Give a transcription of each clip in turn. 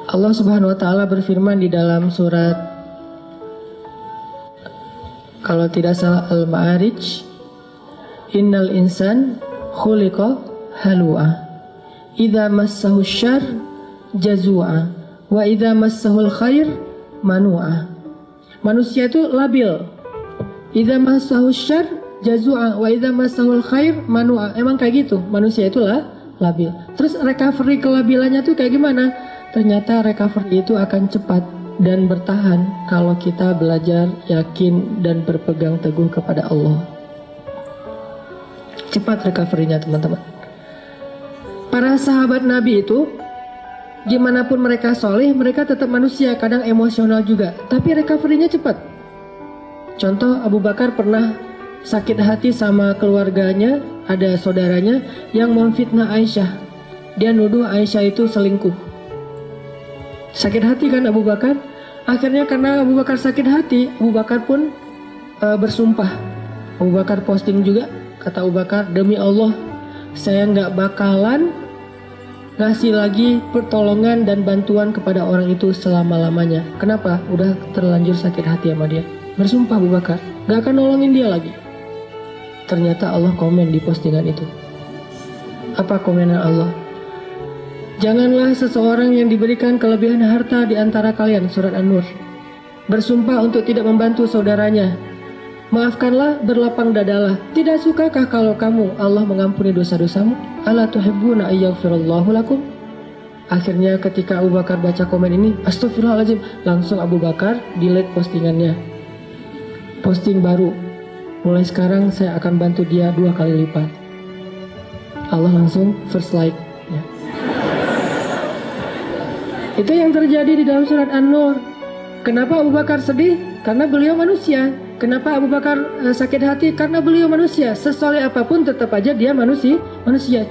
Allah Subhanahu wa taala berfirman di dalam surat, kalau tidak salah, Al-Ma'arij, innal insan khuliqa halu'a idza massahu syarr jazua wa idza massahul khair manu'a. Manusia itu labil. Idza massahu syarr jazua wa idza massahul khair manu'a. Emang kayak gitu, manusia itu labil. Terus recovery kelabilannya tuh kayak gimana? Ternyata recovery itu akan cepat dan bertahan kalau kita belajar, yakin, dan berpegang teguh kepada Allah. Cepat recovery-nya, teman-teman. Para sahabat Nabi itu, gimana pun mereka soleh, mereka tetap manusia, kadang emosional juga. Tapi recovery-nya cepat. Contoh, Abu Bakar pernah sakit hati sama keluarganya, ada saudaranya yang memfitnah Aisyah. Dia nuduh Aisyah itu selingkuh. Sakit hati kan Abu Bakar? Akhirnya karena Abu Bakar sakit hati, Abu Bakar pun bersumpah. Abu Bakar posting juga, kata Abu Bakar, demi Allah, saya nggak bakalan ngasih lagi pertolongan dan bantuan kepada orang itu selama-lamanya. Kenapa? Udah terlanjur sakit hati sama dia. Bersumpah Abu Bakar, nggak akan nolongin dia lagi. Ternyata Allah komen di postingan itu. Apa komenan Allah? Janganlah seseorang yang diberikan kelebihan harta di antara kalian, surat An-Nur, bersumpah untuk tidak membantu saudaranya. Maafkanlah, berlapang dadalah. Tidak sukakah kalau kamu Allah mengampuni dosa-dosamu? Ala tuhibbuna ayyaghfirallahu lakum? Akhirnya ketika Abu Bakar baca komen ini, astagfirullahaladzim, langsung Abu Bakar delete postingannya. Posting baru, mulai sekarang saya akan bantu dia 2 kali lipat. Allah langsung first like ya. Itu yang terjadi di dalam surat An-Nur. Kenapa Abu Bakar sedih? Karena beliau manusia. Kenapa Abu Bakar sakit hati? Karena beliau manusia. Sesoleh apapun tetap aja dia manusia.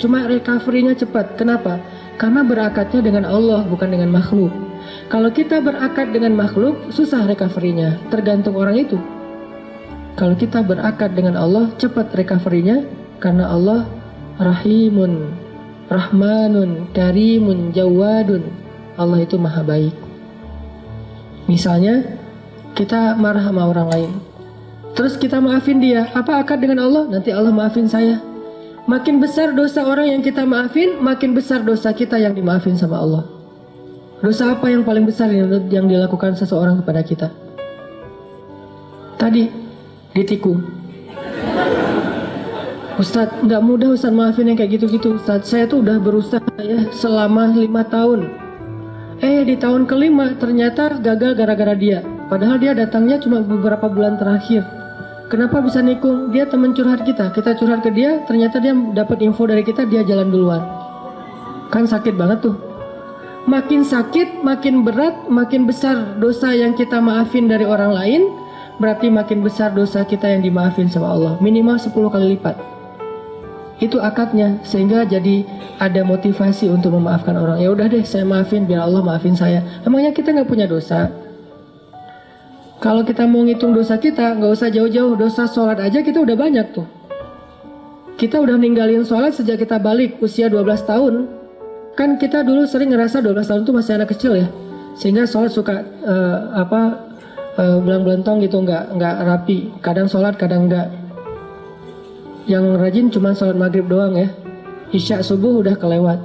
Cuma recovery-nya cepat. Kenapa? Karena berakatnya dengan Allah, bukan dengan makhluk. Kalau kita berakat dengan makhluk, susah recovery-nya. Tergantung orang itu. Kalau kita berakat dengan Allah, cepat recovery-nya. Karena Allah Rahimun, Rahmanun, Karimun, Jawadun. Allah itu maha baik. Misalnya kita marah sama orang lain, terus kita maafin dia. Apa akad dengan Allah? Nanti Allah maafin saya. Makin besar dosa orang yang kita maafin, makin besar dosa kita yang dimaafin sama Allah. Dosa apa yang paling besar yang dilakukan seseorang kepada kita? Tadi ditikung. Ustadz, nggak mudah Ustadz maafin yang kayak gitu-gitu Ustadz. Saya tuh udah berusaha ya selama 5 tahun. Di tahun ke-5 ternyata gagal gara-gara dia. Padahal dia datangnya cuma beberapa bulan terakhir. Kenapa bisa nikung? Dia teman curhat kita. Kita curhat ke dia, ternyata dia dapat info dari kita, dia jalan duluan. Kan sakit banget tuh. Makin sakit, makin berat, makin besar dosa yang kita maafin dari orang lain, berarti makin besar dosa kita yang dimaafin sama Allah. Minimal 10 kali lipat. Itu akadnya, sehingga jadi ada motivasi untuk memaafkan orang. Ya udah deh, saya maafin biar Allah maafin saya. Emangnya kita nggak punya dosa? Kalau kita mau ngitung dosa kita, nggak usah jauh-jauh. Dosa sholat aja kita udah banyak tuh. Kita udah ninggalin sholat sejak kita balik usia 12 tahun. Kan kita dulu sering ngerasa 12 tahun itu masih anak kecil ya, sehingga sholat suka belang-belentong gitu, nggak rapi. Kadang sholat, kadang enggak. Yang rajin cuma sholat maghrib doang ya. Isya subuh udah kelewat.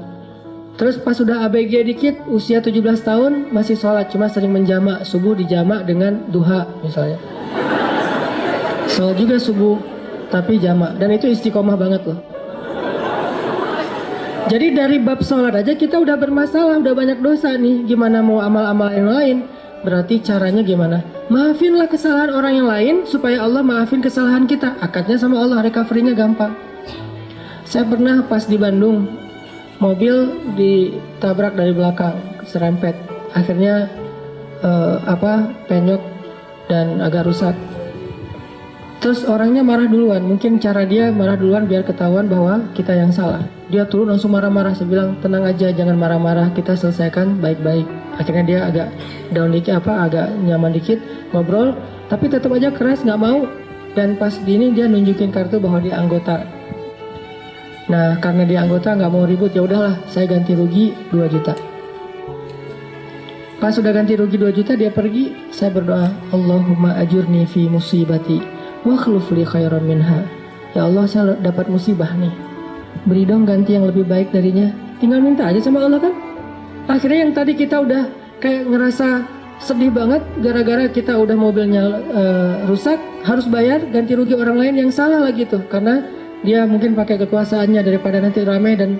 Terus pas udah ABG dikit, usia 17 tahun masih sholat, cuma sering menjamak. Subuh dijamak dengan duha misalnya. Sholat juga subuh, tapi jamak. Dan itu istiqomah banget loh. Jadi dari bab sholat aja kita udah bermasalah, udah banyak dosa nih. Gimana mau amal-amal yang lain? Berarti caranya gimana? Maafinlah kesalahan orang yang lain supaya Allah maafin kesalahan kita. Akadnya sama Allah, recovery-nya gampang. Saya pernah pas di Bandung, mobil ditabrak dari belakang, serempet. Akhirnya penyok dan agak rusak. Terus orangnya marah duluan. Mungkin cara dia marah duluan biar ketahuan bahwa kita yang salah. Dia turun langsung marah-marah. Saya bilang, tenang aja, jangan marah-marah, kita selesaikan baik-baik. Akhirnya dia agak down dikit, agak nyaman dikit, ngobrol, tapi tetap aja keras, nggak mau. Dan pas gini dia nunjukin kartu bahwa dia anggota. Nah, karena dia anggota nggak mau ribut, ya udahlah, saya ganti rugi 2 juta. Pas sudah ganti rugi 2 juta dia pergi, saya berdoa, Allahumma ajurni fi musibati wa akhluf li khairan minha. Ya Allah, saya dapat musibah nih, beri dong ganti yang lebih baik darinya. Tinggal minta aja sama Allah kan. Akhirnya yang tadi kita udah kayak ngerasa sedih banget gara-gara kita udah mobilnya rusak, harus bayar ganti rugi orang lain yang salah lagi tuh, karena dia mungkin pakai kekuasaannya daripada nanti rame dan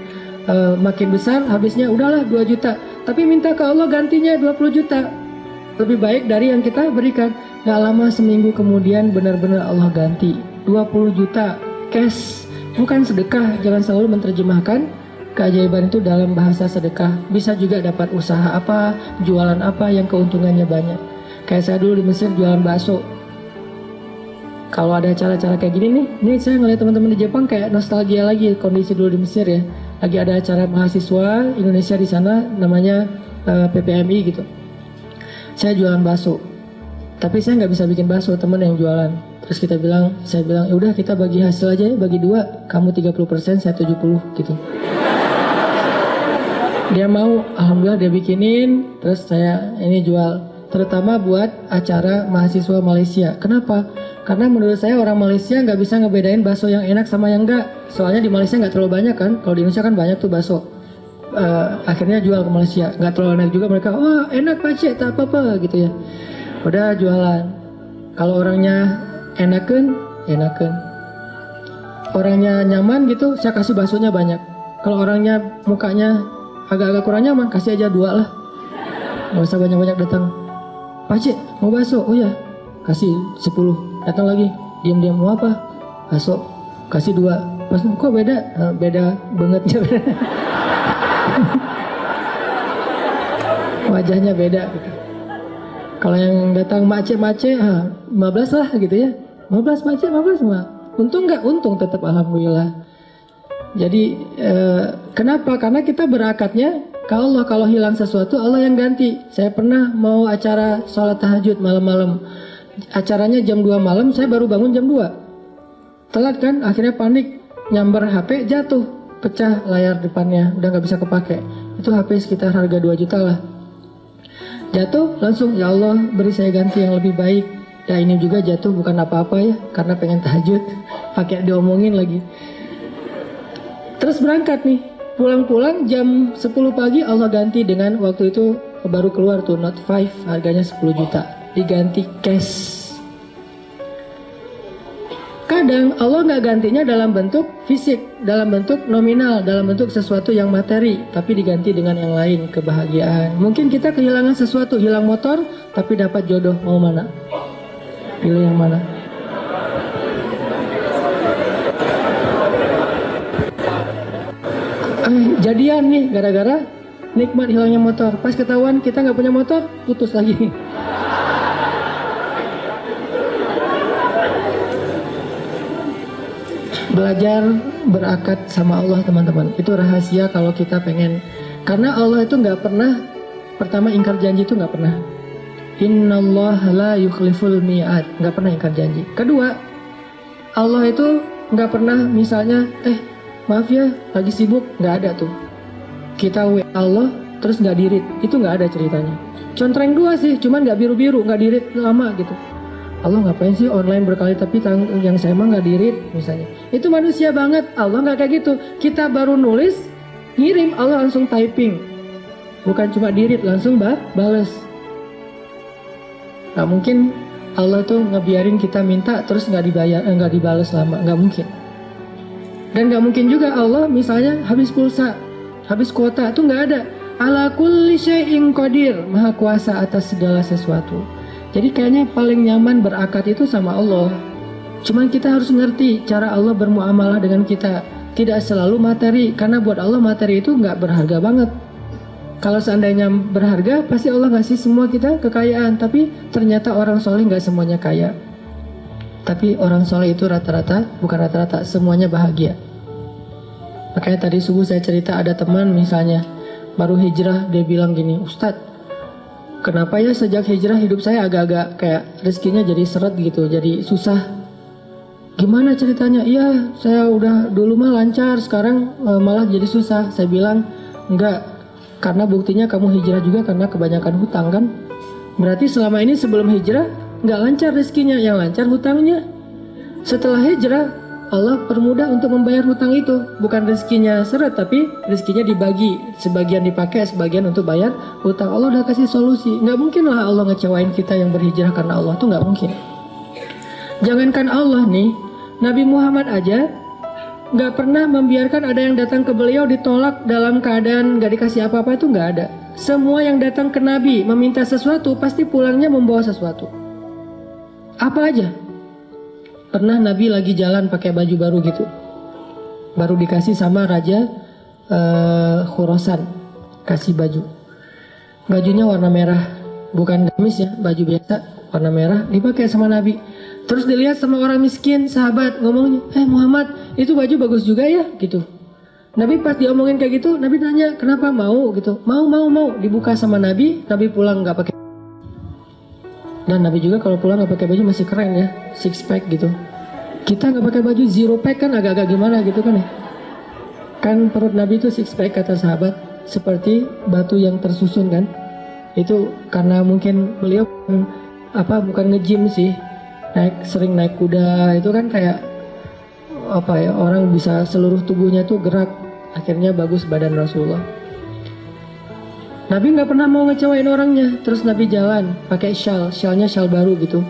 makin besar, habisnya udahlah 2 juta, tapi minta ke Allah gantinya 20 juta, lebih baik dari yang kita berikan. Gak lama seminggu kemudian benar-benar Allah ganti 20 juta cash, bukan sedekah. Jangan selalu menerjemahkan keajaiban itu dalam bahasa sedekah. Bisa juga dapat usaha apa, jualan apa yang keuntungannya banyak. Kayak saya dulu di Mesir jualan bakso. Kalau ada acara-acara kayak gini nih, ini saya ngeliat teman-teman di Jepang kayak nostalgia lagi kondisi dulu di Mesir ya. Lagi ada acara mahasiswa Indonesia di sana, namanya PPMI gitu. Saya jualan bakso, tapi saya nggak bisa bikin bakso, teman yang jualan. Terus saya bilang, ya udah kita bagi hasil aja ya, bagi 2, kamu 30%, saya 70 gitu. Dia mau, alhamdulillah dia bikinin, terus saya ini jual. Terutama buat acara mahasiswa Malaysia. Kenapa? Karena menurut saya orang Malaysia nggak bisa ngebedain bakso yang enak sama yang enggak. Soalnya di Malaysia nggak terlalu banyak kan. Kalau di Indonesia kan banyak tuh bakso. Akhirnya jual ke Malaysia. Nggak terlalu enak juga, mereka, wah enak Pak Cik, tak apa-apa gitu ya. Udah jualan. Kalau orangnya enakan. Orangnya nyaman gitu, saya kasih baksonya banyak. Kalau orangnya mukanya agak-agak kurang nyaman, kasih aja 2 lah. Nggak usah banyak-banyak datang. Pak Cik, mau bakso? Oh ya, kasih 10. Datang lagi, diam-diam, mau apa? Bakso, kasih 2. Pas, kok beda? Beda banget ya. Wajahnya beda gitu. Kalau yang datang mace 15 lah gitu ya. 15 mace, 15 mah. Untung nggak? Untung tetap alhamdulillah. Jadi kenapa? Karena kita berakatnya ke Allah. Kalau hilang sesuatu, Allah yang ganti. Saya pernah mau acara sholat tahajud malam-malam. Acaranya jam 2 malam, saya baru bangun jam 2. Telat kan, akhirnya panik, nyamber HP, jatuh, pecah layar depannya, udah nggak bisa kepake. Itu HP sekitar harga 2 juta lah. Jatuh, langsung, ya Allah beri saya ganti yang lebih baik. Ya ini juga jatuh bukan apa-apa ya, karena pengen tahajud, pakai diomongin lagi. Terus berangkat nih, pulang-pulang jam 10 pagi Allah ganti dengan, waktu itu baru keluar tuh Note 5, harganya 10 juta. Diganti cash. Kadang Allah nggak gantinya dalam bentuk fisik, dalam bentuk nominal, dalam bentuk sesuatu yang materi, tapi diganti dengan yang lain, kebahagiaan. Mungkin kita kehilangan sesuatu, hilang motor, tapi dapat jodoh. Mau mana? Pilih yang mana? Jadian nih, gara-gara nikmat hilangnya motor. Pas ketahuan kita nggak punya motor, putus lagi. Belajar berakad sama Allah teman-teman, itu rahasia kalau kita pengen. Karena Allah itu nggak pernah, pertama ingkar janji itu nggak pernah. Innallaha la yukhliful mi'ad, nggak pernah ingkar janji. Kedua, Allah itu nggak pernah misalnya, maaf ya lagi sibuk, nggak ada tuh. Kita WA Allah terus nggak dirit, itu nggak ada ceritanya. Contreng 2 sih, cuman nggak biru-biru, nggak dirit lama gitu. Allah ngapain sih online berkali tapi yang saya mah nggak dirit misalnya. Itu manusia banget. Allah nggak kayak gitu. Kita baru nulis, ngirim, Allah langsung typing. Bukan cuma dirit, langsung bales. Nggak mungkin Allah tuh ngebiarin kita minta terus nggak dibayar, nggak dibales lama. Nggak mungkin. Dan nggak mungkin juga Allah misalnya habis pulsa, habis kuota, itu nggak ada. Ala kulli syai'in qadir, maha kuasa atas segala sesuatu. Jadi kayaknya paling nyaman berakad itu sama Allah. Cuman kita harus ngerti cara Allah bermuamalah dengan kita. Tidak selalu materi, karena buat Allah materi itu nggak berharga banget. Kalau seandainya berharga, pasti Allah ngasih semua kita kekayaan. Tapi ternyata orang soleh nggak semuanya kaya. Tapi orang soleh itu rata-rata, bukan rata-rata, semuanya bahagia. Makanya tadi subuh saya cerita ada teman misalnya, baru hijrah, dia bilang gini, Ustadz, kenapa ya sejak hijrah hidup saya agak-agak kayak rezekinya jadi seret gitu, jadi susah. Gimana ceritanya? Iya, saya udah dulu mah lancar, sekarang malah jadi susah. Saya bilang, enggak. Karena buktinya kamu hijrah juga karena kebanyakan hutang kan. Berarti selama ini sebelum hijrah nggak lancar rezekinya, yang lancar hutangnya. Setelah hijrah, Allah permudah untuk membayar hutang itu. Bukan rezekinya seret, tapi rezekinya dibagi. Sebagian dipakai, sebagian untuk bayar hutang. Allah udah kasih solusi. Nggak mungkin lah Allah ngecewain kita yang berhijrah karena Allah, itu nggak mungkin. Jangankan Allah nih, Nabi Muhammad aja nggak pernah membiarkan ada yang datang ke beliau ditolak dalam keadaan nggak dikasih apa-apa, itu nggak ada. Semua yang datang ke Nabi meminta sesuatu, pasti pulangnya membawa sesuatu. Apa aja? Pernah Nabi lagi jalan pakai baju baru gitu, baru dikasih sama Raja Khurasan, kasih baju. Bajunya warna merah, bukan gamis ya, baju biasa warna merah, dipakai sama Nabi. Terus dilihat sama orang miskin, sahabat ngomongnya, Muhammad, itu baju bagus juga ya gitu. Nabi pas diomongin kayak gitu, Nabi tanya, kenapa mau gitu? Mau. Dibuka sama Nabi, Nabi pulang nggak pakai. Dan Nabi juga kalau pulang nggak pakai baju masih keren ya, six pack gitu. Kita nggak pakai baju zero pack kan agak-agak gimana gitu kan ya. Kan perut Nabi itu six pack kata sahabat, seperti batu yang tersusun kan. Itu karena mungkin beliau bukan nge-gym sih, sering naik kuda, itu kan kayak orang bisa seluruh tubuhnya tuh gerak, akhirnya bagus badan Rasulullah. Nabi nggak pernah mau ngecewain orangnya. Terus Nabi jalan pakai syalnya syal baru gitu.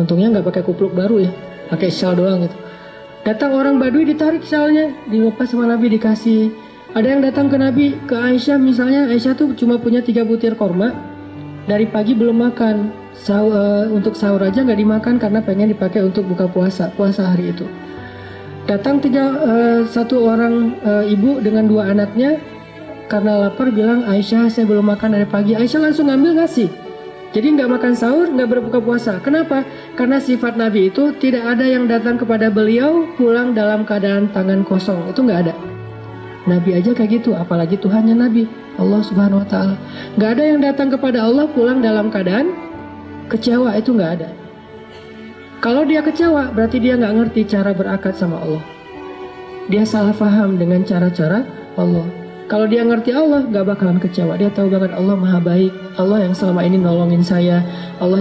Untungnya nggak pakai kupluk baru ya, pakai syal doang gitu. Datang orang Badui, ditarik syalnya, dilepas sama Nabi, dikasih. Ada yang datang ke Nabi, ke Aisyah misalnya, Aisyah tuh cuma punya 3 butir korma, dari pagi belum makan. Untuk sahur aja nggak dimakan karena pengen dipakai untuk buka puasa hari itu. Datang satu orang ibu dengan 2 anaknya, karena lapar bilang, Aisyah saya belum makan dari pagi. Aisyah langsung ngambil ngasih. Jadi nggak makan sahur, nggak berbuka puasa. Kenapa? Karena sifat Nabi itu tidak ada yang datang kepada beliau pulang dalam keadaan tangan kosong. Itu nggak ada. Nabi aja kayak gitu, apalagi Tuhannya Nabi, Allah Subhanahu Wa Taala. Nggak ada yang datang kepada Allah pulang dalam keadaan kecewa, itu nggak ada. Kalau dia kecewa, berarti dia nggak ngerti cara berakad sama Allah. Dia salah paham dengan cara-cara Allah. Kalau dia ngerti Allah, gak bakalan kecewa. Dia tahu banget Allah maha baik, Allah yang selama ini nolongin saya, Allah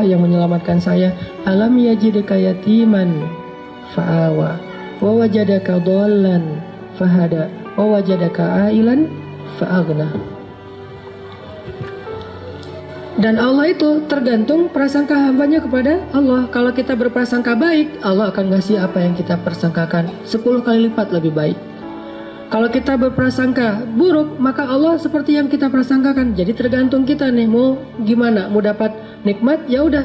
yang menyelamatkan saya. Alam yajidka yatiman fa'awa, wa wajadaka dhallan fahada, wa wajadaka ailan fa'aghna. Dan Allah itu tergantung prasangka hambanya kepada Allah. Kalau kita berprasangka baik, Allah akan ngasih apa yang kita persangkakan 10 kali lipat lebih baik. Kalau kita berprasangka buruk, maka Allah seperti yang kita prasangkakan. Jadi tergantung kita nih, mau gimana, mau dapat nikmat, ya udah,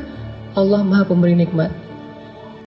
Allah Maha Pemberi nikmat.